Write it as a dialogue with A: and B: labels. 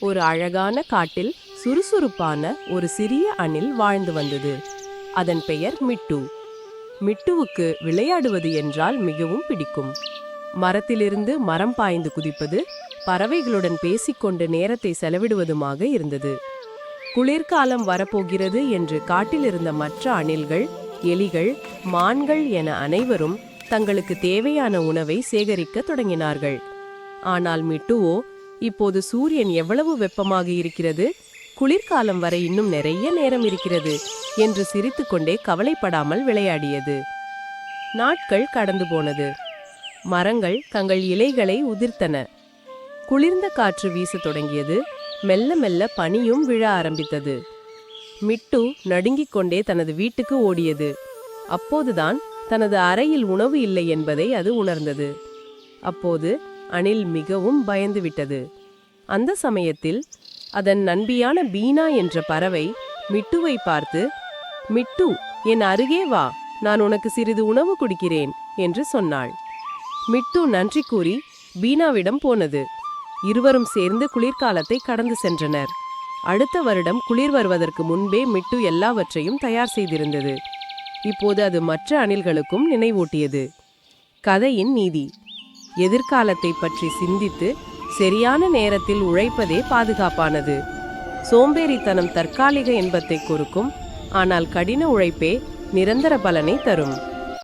A: ஒரு அழகான காட்டில் சுறுசுறுப்பான ஒரு சிறிய அணில் வாழ்ந்து வந்தது. அதன் பெயர் மிட்டு. மிட்டுவுக்கு விளையாடுவது என்றால் மிகவும் பிடிக்கும். மரத்திலிருந்து மரம் பாய்ந்து குதிப்பது, பறவைகளுடன் பேசிக்கொண்டு நேரத்தை செலவிடுவதுமாக இருந்தது. குளிர்காலம் வரப்போகிறது என்று காட்டிலிருந்த மற்ற அணில்கள், எலிகள், மான்கள் என அனைவரும் தங்களுக்கு தேவையான உணவை சேகரிக்க தொடங்கினார்கள். ஆனால் மிட்டுவோ, இப்போது சூரியன் எவ்வளவு வெப்பமாக இருக்கிறது, குளிர்காலம் வரை இன்னும் நிறைய நேரம் இருக்கிறது என்று சிரித்துக்கொண்டே கவலைப்படாமல் விளையாடியது. நாட்கள் கடந்து போனது. மரங்கள் தங்கள் இலைகளை உதிர்த்தன. குளிர்ந்த காற்று வீசத் தொடங்கியது. மெல்ல மெல்ல பனியும் விழ ஆரம்பித்தது. மிட்டு நடுங்கிக் கொண்டே தனது வீட்டுக்கு ஓடியது. அப்போதுதான் தனது அறையில் உணவு இல்லை என்பதை அது உணர்ந்தது. அப்போது அணில் மிகவும் பயந்து விட்டது. அந்த சமயத்தில் அதன் நண்பியான பீனா என்ற பறவை மிட்டுவை பார்த்து, மிட்டு, என் அருகே வா, நான் உனக்கு சிறிது உணவு கொடுக்கிறேன் என்று சொன்னாள். மிட்டு நன்றி கூறி பீனாவிடம் போனது. இருவரும் சேர்ந்து குளிர்காலத்தை கடந்து சென்றனர். அடுத்த வருடம் குளிர் வருவதற்கு முன்பே மிட்டு எல்லாவற்றையும் தயார் செய்திருந்தது. இப்போது அது மற்ற அணில்களுக்கும் நினைவூட்டியது. கதையின் நீதி: எதிர்காலத்தை பற்றி சிந்தித்து சரியான நேரத்தில் உழைப்பதே பாதுகாப்பானது. சோம்பேறித்தனம் தற்காலிக இன்பத்தை கொடுக்கும், ஆனால் கடின உழைப்பே நிரந்தர பலனை தரும்.